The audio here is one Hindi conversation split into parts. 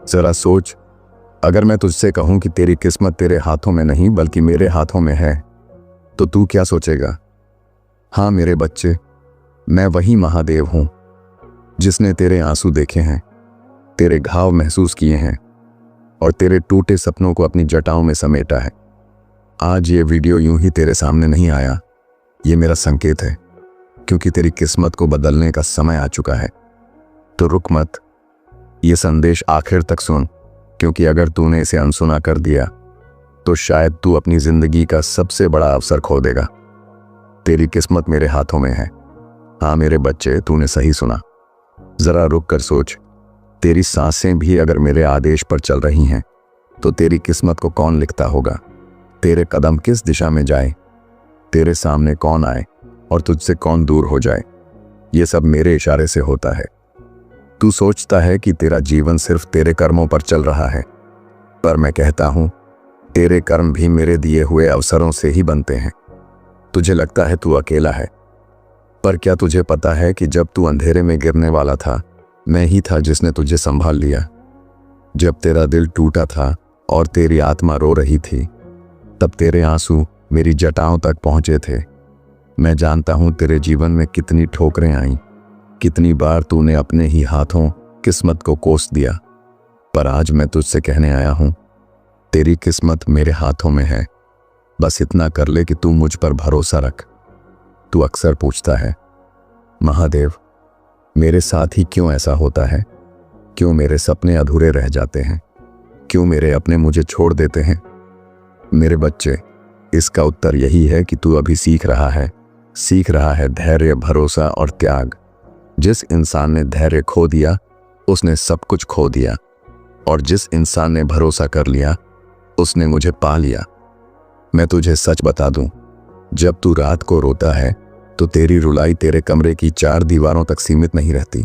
जरा सोच, अगर मैं तुझसे कहूं कि तेरी किस्मत तेरे हाथों में नहीं बल्कि मेरे हाथों में है, तो तू क्या सोचेगा? हाँ मेरे बच्चे, मैं वही महादेव हूं जिसने तेरे आंसू देखे हैं, तेरे घाव महसूस किए हैं और तेरे टूटे सपनों को अपनी जटाओं में समेटा है। आज ये वीडियो यूं ही तेरे सामने नहीं आया, ये मेरा संकेत है, क्योंकि तेरी किस्मत को बदलने का समय आ चुका है। तो रुक मत, ये संदेश आखिर तक सुन, क्योंकि अगर तूने इसे अनसुना कर दिया तो शायद तू अपनी जिंदगी का सबसे बड़ा अवसर खो देगा। तेरी किस्मत मेरे हाथों में है। हाँ मेरे बच्चे, तूने सही सुना। जरा रुक कर सोच, तेरी सांसें भी अगर मेरे आदेश पर चल रही हैं तो तेरी किस्मत को कौन लिखता होगा? तेरे कदम किस दिशा में जाए, तेरे सामने कौन आए और तुझसे कौन दूर हो जाए, ये सब मेरे इशारे से होता है। तू सोचता है कि तेरा जीवन सिर्फ तेरे कर्मों पर चल रहा है, पर मैं कहता हूं तेरे कर्म भी मेरे दिए हुए अवसरों से ही बनते हैं। तुझे लगता है तू अकेला है, पर क्या तुझे पता है कि जब तू अंधेरे में गिरने वाला था, मैं ही था जिसने तुझे संभाल लिया। जब तेरा दिल टूटा था और तेरी आत्मा रो रही थी, तब तेरे आंसू मेरी जटाओं तक पहुंचे थे। मैं जानता हूं तेरे जीवन में कितनी ठोकरें आईं, कितनी बार तूने अपने ही हाथों किस्मत को कोस दिया, पर आज मैं तुझसे कहने आया हूं, तेरी किस्मत मेरे हाथों में है। बस इतना कर ले कि तू मुझ पर भरोसा रख। तू अक्सर पूछता है, महादेव मेरे साथ ही क्यों ऐसा होता है? क्यों मेरे सपने अधूरे रह जाते हैं? क्यों मेरे अपने मुझे छोड़ देते हैं? मेरे बच्चे, इसका उत्तर यही है कि तू अभी सीख रहा है धैर्य, भरोसा और त्याग। जिस इंसान ने धैर्य खो दिया उसने सब कुछ खो दिया, और जिस इंसान ने भरोसा कर लिया उसने मुझे पा लिया। मैं तुझे सच बता दूं, जब तू रात को रोता है तो तेरी रुलाई तेरे कमरे की 4 दीवारों तक सीमित नहीं रहती,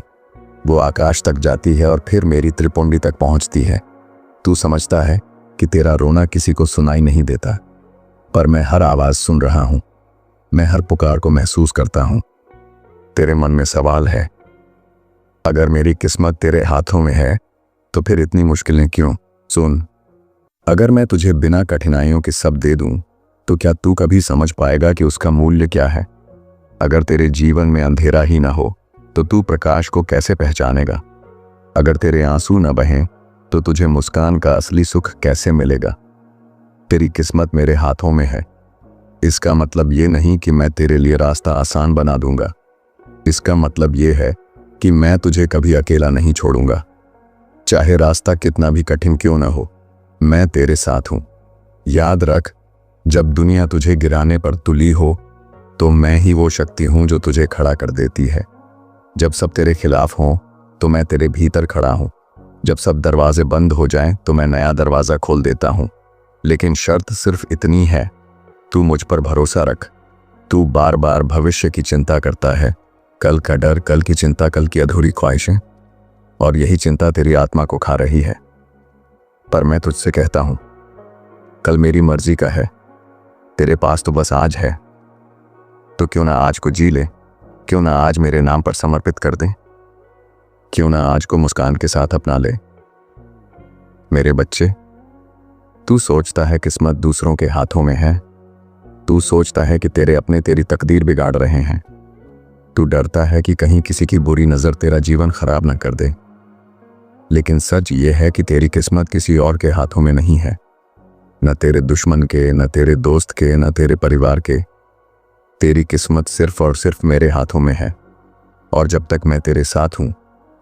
वो आकाश तक जाती है और फिर मेरी त्रिपुंडी तक पहुंचती है। तू समझता है कि तेरा रोना किसी को सुनाई नहीं देता, पर मैं हर आवाज सुन रहा हूं, मैं हर पुकार को महसूस करता हूं। तेरे मन में सवाल है, अगर मेरी किस्मत तेरे हाथों में है तो फिर इतनी मुश्किलें क्यों? सुन, अगर मैं तुझे बिना कठिनाइयों के सब दे दूं तो क्या तू कभी समझ पाएगा कि उसका मूल्य क्या है? अगर तेरे जीवन में अंधेरा ही ना हो तो तू प्रकाश को कैसे पहचानेगा? अगर तेरे आंसू न बहें तो तुझे मुस्कान का असली सुख कैसे मिलेगा? तेरी किस्मत मेरे हाथों में है। इसका मतलब ये नहीं कि मैं तेरे लिए रास्ता आसान बना दूंगा, इसका मतलब ये है कि मैं तुझे कभी अकेला नहीं छोड़ूंगा। चाहे रास्ता कितना भी कठिन क्यों न हो, मैं तेरे साथ हूं। याद रख, जब दुनिया तुझे गिराने पर तुली हो तो मैं ही वो शक्ति हूं जो तुझे खड़ा कर देती है। जब सब तेरे खिलाफ हों तो मैं तेरे भीतर खड़ा हूं। जब सब दरवाजे बंद हो जाएं तो मैं नया दरवाजा खोल देता हूं। लेकिन शर्त सिर्फ इतनी है, तू मुझ पर भरोसा रख। तू बार बार भविष्य की चिंता करता है, कल का डर, कल की चिंता, कल की अधूरी ख्वाहिशें, और यही चिंता तेरी आत्मा को खा रही है। पर मैं तुझसे कहता हूं, कल मेरी मर्जी का है, तेरे पास तो बस आज है। तो क्यों ना आज को जी ले, क्यों ना आज मेरे नाम पर समर्पित कर दे, क्यों ना आज को मुस्कान के साथ अपना ले। मेरे बच्चे, तू सोचता है किस्मत दूसरों के हाथों में है, तू सोचता है कि तेरे अपने तेरी तकदीर बिगाड़ रहे हैं, तू डरता है कि कहीं किसी की बुरी नजर तेरा जीवन खराब न कर दे। लेकिन सच ये है कि तेरी किस्मत किसी और के हाथों में नहीं है, न तेरे दुश्मन के, न तेरे दोस्त के, न तेरे परिवार के। तेरी किस्मत सिर्फ और सिर्फ मेरे हाथों में है, और जब तक मैं तेरे साथ हूं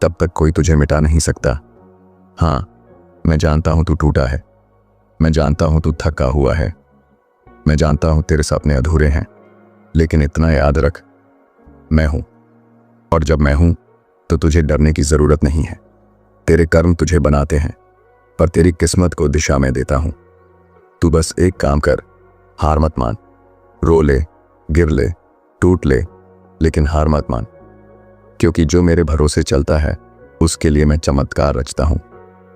तब तक कोई तुझे मिटा नहीं सकता। हाँ, मैं जानता हूं तू टूटा है, मैं जानता हूं तू थका हुआ है, मैं जानता हूं तेरे सपने अधूरे हैं, लेकिन इतना याद रख, मैं हूं, और जब मैं हूं तो तुझे डरने की जरूरत नहीं है। तेरे कर्म तुझे बनाते हैं, पर तेरी किस्मत को दिशा मैं देता हूं। तू बस एक काम कर, हार मत मान। रो ले, गिर ले, टूट ले, लेकिन हार मत मान, क्योंकि जो मेरे भरोसे चलता है उसके लिए मैं चमत्कार रचता हूं।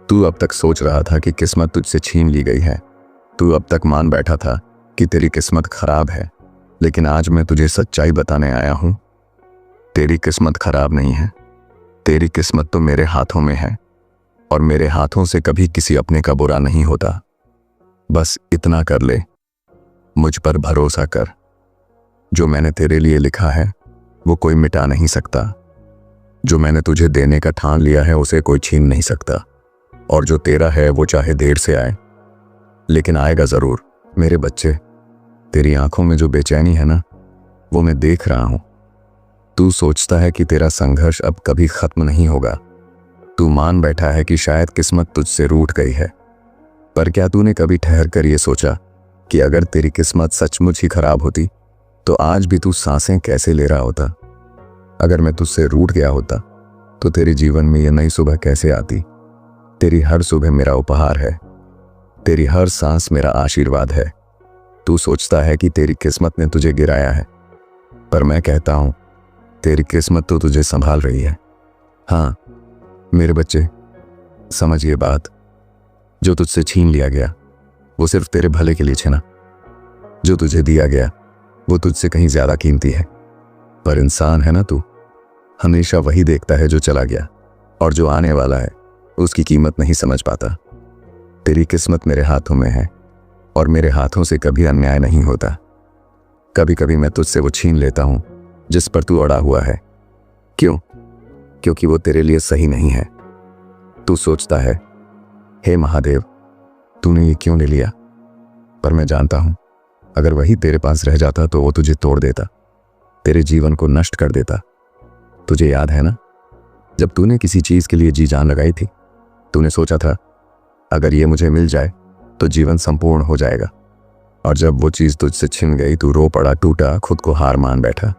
तू अब तक सोच रहा था कि किस्मत तुझसे छीन ली गई है, तू अब तक मान बैठा था कि तेरी किस्मत खराब है, लेकिन आज मैं तुझे सच्चाई बताने आया हूं। तेरी किस्मत खराब नहीं है, तेरी किस्मत तो मेरे हाथों में है। और मेरे हाथों से कभी किसी अपने का बुरा नहीं होता। बस इतना कर ले, मुझ पर भरोसा कर। जो मैंने तेरे लिए लिखा है वो कोई मिटा नहीं सकता। जो मैंने तुझे देने का ठान लिया है उसे कोई छीन नहीं सकता। और जो तेरा है वो चाहे देर से आए, लेकिन आएगा जरूर। मेरे बच्चे, तेरी आंखों में जो बेचैनी है ना, वो मैं देख रहा हूं। तू सोचता है कि तेरा संघर्ष अब कभी खत्म नहीं होगा। तू मान बैठा है कि शायद किस्मत तुझसे रूठ गई है। पर क्या तूने कभी ठहर कर ये सोचा कि अगर तेरी किस्मत सचमुच ही खराब होती तो आज भी तू सांसें कैसे ले रहा होता? अगर मैं तुझसे रूठ गया होता तो तेरे जीवन में यह नई सुबह कैसे आती? तेरी हर सुबह मेरा उपहार है, तेरी हर सांस मेरा आशीर्वाद है। तू सोचता है कि तेरी किस्मत ने तुझे गिराया है, पर मैं कहता हूं तेरी किस्मत तो तुझे संभाल रही है। हाँ मेरे बच्चे, समझ ये बात, जो तुझसे छीन लिया गया वो सिर्फ तेरे भले के लिए छिना। जो तुझे दिया गया वो तुझसे कहीं ज्यादा कीमती है। पर इंसान है ना तू, हमेशा वही देखता है जो चला गया, और जो आने वाला है उसकी कीमत नहीं समझ पाता। तेरी किस्मत मेरे हाथों में है और मेरे हाथों से कभी अन्याय नहीं होता। कभी कभी मैं तुझसे वो छीन लेता हूं जिस पर तू अड़ा हुआ है। क्यों? क्योंकि वो तेरे लिए सही नहीं है। तू सोचता है, हे महादेव, तूने ये क्यों ले लिया? पर मैं जानता हूं अगर वही तेरे पास रह जाता तो वो तुझे तोड़ देता, तेरे जीवन को नष्ट कर देता। तुझे याद है ना, जब तूने किसी चीज के लिए जी जान लगाई थी, तूने सोचा था अगर ये मुझे मिल जाए तो जीवन संपूर्ण हो जाएगा। और जब वो चीज तुझसे छिन गई तू रो पड़ा, टूटा, खुद को हार मान बैठा।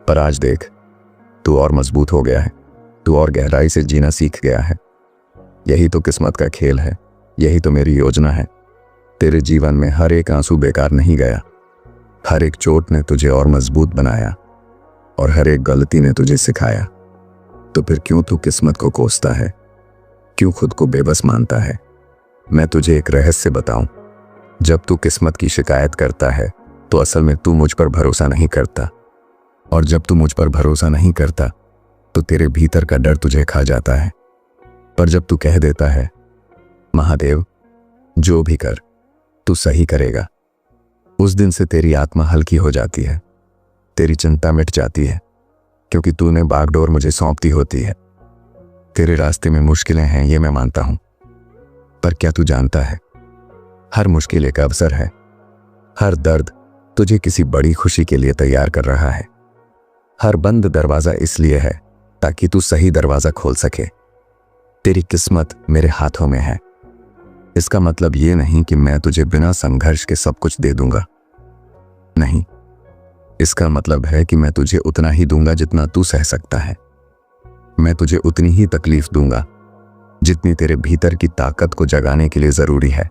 पर आज देख, तू और मजबूत हो गया है, तू और गहराई से जीना सीख गया है। यही तो किस्मत का खेल है, यही तो मेरी योजना है। तेरे जीवन में हर एक आंसू बेकार नहीं गया, हर एक चोट ने तुझे और मजबूत बनाया, और हर एक गलती ने तुझे सिखाया। तो फिर क्यों तू किस्मत को कोसता है? क्यों खुद को बेबस मानता है? मैं तुझे एक रहस्य बताऊं, जब तू किस्मत की शिकायत करता है तो असल में तू मुझ पर भरोसा नहीं करता, और जब तू मुझ पर भरोसा नहीं करता तो तेरे भीतर का डर तुझे खा जाता है। पर जब तू कह देता है, महादेव जो भी कर तू सही करेगा, उस दिन से तेरी आत्मा हल्की हो जाती है, तेरी चिंता मिट जाती है, क्योंकि तूने बागडोर मुझे सौंपती होती है। तेरे रास्ते में मुश्किलें हैं, ये मैं मानता हूं, पर क्या तू जानता है, हर मुश्किल एक अवसर है। हर दर्द तुझे किसी बड़ी खुशी के लिए तैयार कर रहा है। हर बंद दरवाजा इसलिए है ताकि तू सही दरवाजा खोल सके। तेरी किस्मत मेरे हाथों में है। इसका मतलब ये नहीं कि मैं तुझे बिना संघर्ष के सब कुछ दे दूंगा, नहीं। इसका मतलब है कि मैं तुझे उतना ही दूंगा जितना तू सह सकता है। मैं तुझे उतनी ही तकलीफ दूंगा जितनी तेरे भीतर की ताकत को जगाने के लिए जरूरी है,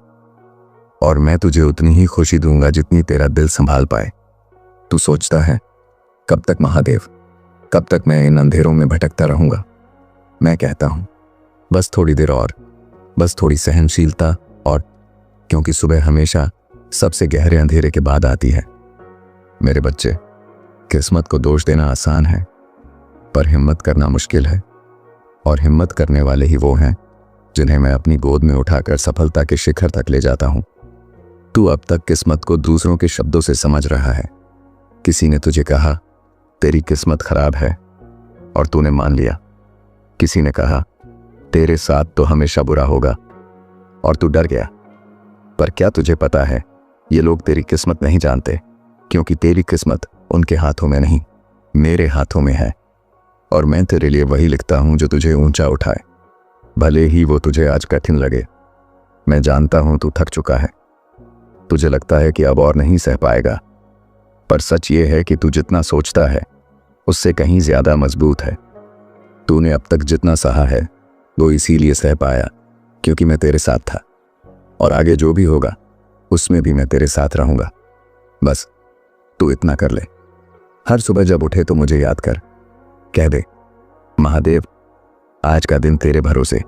और मैं तुझे उतनी ही खुशी दूंगा जितनी तेरा दिल संभाल पाए। तू सोचता है, कब तक महादेव, कब तक मैं इन अंधेरों में भटकता रहूंगा? मैं कहता हूं, बस थोड़ी देर और, बस थोड़ी सहनशीलता और, क्योंकि सुबह हमेशा सबसे गहरे अंधेरे के बाद आती है। मेरे बच्चे, किस्मत को दोष देना आसान है, पर हिम्मत करना मुश्किल है, और हिम्मत करने वाले ही वो हैं जिन्हें मैं अपनी गोद में उठाकर सफलता के शिखर तक ले जाता हूं। तू अब तक किस्मत को दूसरों के शब्दों से समझ रहा है। किसी ने तुझे कहा तेरी किस्मत खराब है और तूने मान लिया। किसी ने कहा तेरे साथ तो हमेशा बुरा होगा और तू डर गया। पर क्या तुझे पता है, ये लोग तेरी किस्मत नहीं जानते, क्योंकि तेरी किस्मत उनके हाथों में नहीं, मेरे हाथों में है। और मैं तेरे लिए वही लिखता हूं जो तुझे ऊंचा उठाए, भले ही वो तुझे आज कठिन लगे। मैं जानता हूं तू थक चुका है, तुझे लगता है कि अब और नहीं सह पाएगा, पर सच ये है कि तू जितना सोचता है उससे कहीं ज्यादा मजबूत है। तूने अब तक जितना सहा है वो इसीलिए सह पाया क्योंकि मैं तेरे साथ था, और आगे जो भी होगा उसमें भी मैं तेरे साथ रहूंगा। बस तू इतना कर ले, हर सुबह जब उठे तो मुझे याद कर, कह दे, महादेव आज का दिन तेरे भरोसे।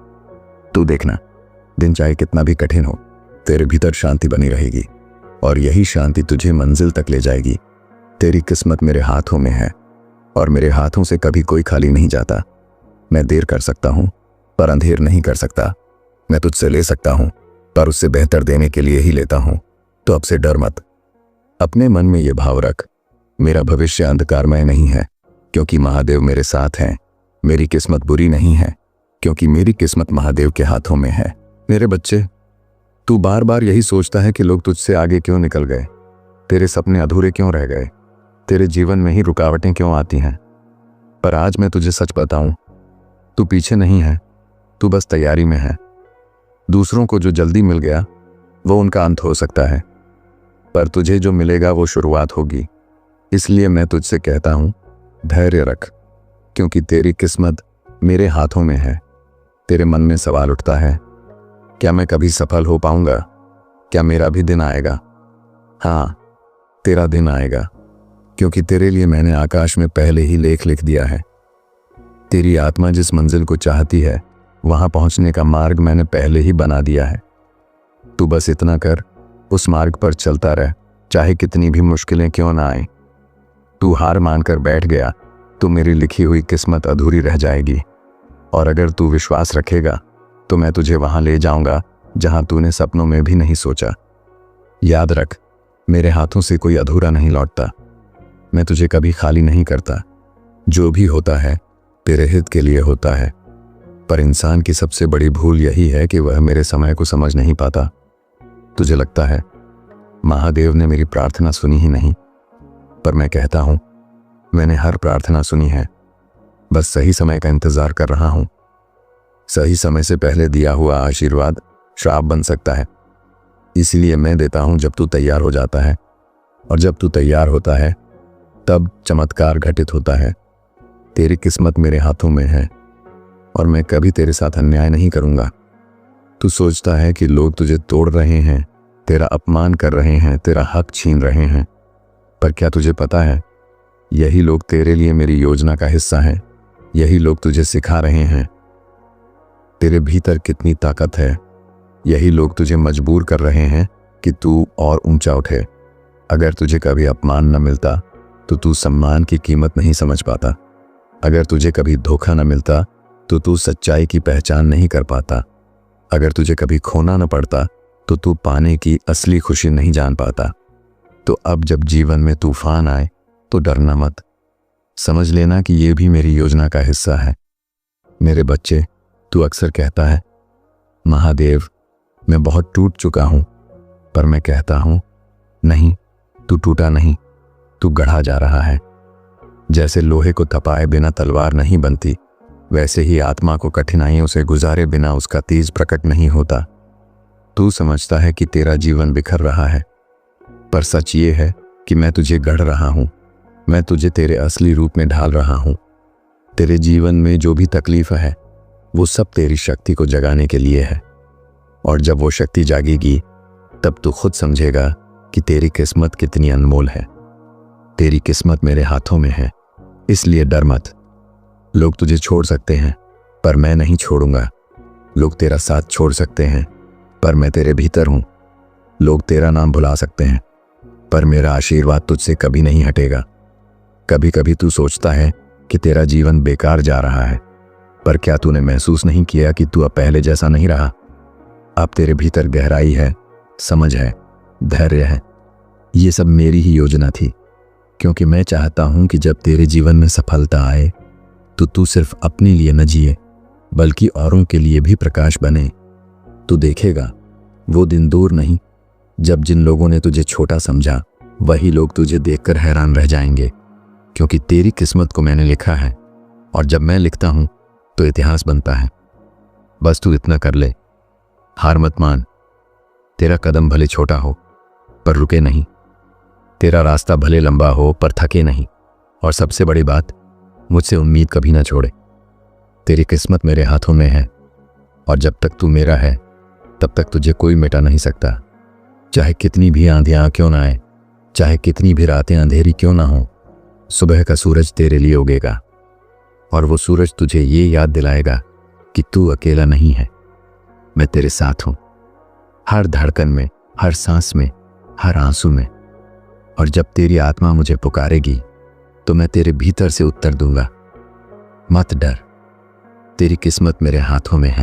तू देखना, दिन चाहे कितना भी कठिन हो, तेरे भीतर शांति बनी रहेगी, और यही शांति तुझे मंजिल तक ले जाएगी। तेरी किस्मत मेरे हाथों में है, और मेरे हाथों से कभी कोई खाली नहीं जाता। मैं देर कर सकता हूं, पर अंधेर नहीं कर सकता। मैं तुझसे ले सकता हूं, पर उससे बेहतर देने के लिए ही लेता हूं। तो अब से डर मत। अपने मन में ये भाव रख, मेरा भविष्य अंधकारमय नहीं है, क्योंकि महादेव मेरे साथ हैं। मेरी किस्मत बुरी नहीं है, क्योंकि मेरी किस्मत महादेव के हाथों में है। मेरे बच्चे, तू बार बार यही सोचता है कि लोग तुझसे आगे क्यों निकल गए, तेरे सपने अधूरे क्यों रह गए, तेरे जीवन में ही रुकावटें क्यों आती हैं। पर आज मैं तुझे सच बताऊं, तू पीछे नहीं है, तू बस तैयारी में है। दूसरों को जो जल्दी मिल गया वो उनका अंत हो सकता है, पर तुझे जो मिलेगा वो शुरुआत होगी। इसलिए मैं तुझसे कहता हूं, धैर्य रख, क्योंकि तेरी किस्मत मेरे हाथों में है। तेरे मन में सवाल उठता है, क्या मैं कभी सफल हो पाऊंगा? क्या मेरा भी दिन आएगा? हाँ, तेरा दिन आएगा, क्योंकि तेरे लिए मैंने आकाश में पहले ही लेख लिख दिया है। तेरी आत्मा जिस मंजिल को चाहती है, वहां पहुंचने का मार्ग मैंने पहले ही बना दिया है। तू बस इतना कर, उस मार्ग पर चलता रह, चाहे कितनी भी मुश्किलें क्यों ना आए। तू हार मानकर बैठ गया तो मेरी लिखी हुई किस्मत अधूरी रह जाएगी। और अगर तू विश्वास रखेगा तो मैं तुझे वहां ले जाऊंगा जहां तूने सपनों में भी नहीं सोचा। याद रख, मेरे हाथों से कोई अधूरा नहीं लौटता। मैं तुझे कभी खाली नहीं करता। जो भी होता है तेरे हित के लिए होता है। पर इंसान की सबसे बड़ी भूल यही है कि वह मेरे समय को समझ नहीं पाता। तुझे लगता है महादेव ने मेरी प्रार्थना सुनी ही नहीं, पर मैं कहता हूं, मैंने हर प्रार्थना सुनी है। बस सही समय का इंतजार कर रहा हूं। सही समय से पहले दिया हुआ आशीर्वाद श्राप बन सकता है, इसलिए मैं देता हूं जब तू तैयार हो जाता है। और जब तू तैयार होता है तब चमत्कार घटित होता है। तेरी किस्मत मेरे हाथों में है और मैं कभी तेरे साथ अन्याय नहीं करूंगा। तू सोचता है कि लोग तुझे तोड़ रहे हैं, तेरा अपमान कर रहे हैं, तेरा हक छीन रहे हैं, पर क्या तुझे पता है, यही लोग तेरे लिए मेरी योजना का हिस्सा हैं। यही लोग तुझे सिखा रहे हैं तेरे भीतर कितनी ताकत है। यही लोग तुझे मजबूर कर रहे हैं कि तू और ऊंचा उठे। अगर तुझे कभी अपमान न मिलता तो तू सम्मान की कीमत नहीं समझ पाता। अगर तुझे कभी धोखा न मिलता तो तू सच्चाई की पहचान नहीं कर पाता। अगर तुझे कभी खोना न पड़ता तो तू पाने की असली खुशी नहीं जान पाता। तो अब जब जीवन में तूफान आए तो डरना मत। समझ लेना कि यह भी मेरी योजना का हिस्सा है। मेरे बच्चे, तू अक्सर कहता है, महादेव मैं बहुत टूट चुका हूं, पर मैं कहता हूं, नहीं, तू टूटा नहीं, तू गढ़ा जा रहा है। जैसे लोहे को तपाए बिना तलवार नहीं बनती, वैसे ही आत्मा को कठिनाइयों से गुजारे बिना उसका तेज प्रकट नहीं होता। तू समझता है कि तेरा जीवन बिखर रहा है, पर सच ये है कि मैं तुझे गढ़ रहा हूं। मैं तुझे तेरे असली रूप में ढाल रहा हूं। तेरे जीवन में जो भी तकलीफ है वो सब तेरी शक्ति को जगाने के लिए है। और जब वो शक्ति जागेगी तब तू खुद समझेगा कि तेरी किस्मत कितनी अनमोल है। तेरी किस्मत मेरे हाथों में है, इसलिए डर मत। लोग तुझे छोड़ सकते हैं, पर मैं नहीं छोड़ूंगा। लोग तेरा साथ छोड़ सकते हैं, पर मैं तेरे भीतर हूं। लोग तेरा नाम भुला सकते हैं, पर मेरा आशीर्वाद तुझसे कभी नहीं हटेगा। कभी कभी तू सोचता है कि तेरा जीवन बेकार जा रहा है, पर क्या तूने महसूस नहीं किया कि तू अब पहले जैसा नहीं रहा? अब तेरे भीतर गहराई है, समझ है, धैर्य है। ये सब मेरी ही योजना थी, क्योंकि मैं चाहता हूं कि जब तेरे जीवन में सफलता आए तो तू सिर्फ अपने लिए न जिए, बल्कि औरों के लिए भी प्रकाश बने। तू देखेगा वो दिन दूर नहीं जब जिन लोगों ने तुझे छोटा समझा वही लोग तुझे देखकर हैरान रह जाएंगे, क्योंकि तेरी किस्मत को मैंने लिखा है। और जब मैं लिखता हूं तो इतिहास बनता है। बस तू इतना कर ले, हार मत मान। तेरा कदम भले छोटा हो पर रुके नहीं। तेरा रास्ता भले लंबा हो पर थके नहीं। और सबसे बड़ी बात, मुझसे उम्मीद कभी ना छोड़े। तेरी किस्मत मेरे हाथों में है, और जब तक तू मेरा है तब तक तुझे कोई मिटा नहीं सकता। चाहे कितनी भी आंधियां क्यों ना आए, चाहे कितनी भी रातें अंधेरी क्यों ना हो, सुबह का सूरज तेरे लिए उगेगा। और वो सूरज तुझे ये याद दिलाएगा कि तू अकेला नहीं है। मैं तेरे साथ हूं, हर धड़कन में, हर सांस में, हर आंसू में। और जब तेरी आत्मा मुझे पुकारेगी तो मैं तेरे भीतर से उत्तर दूंगा, मत डर, तेरी किस्मत मेरे हाथों में है।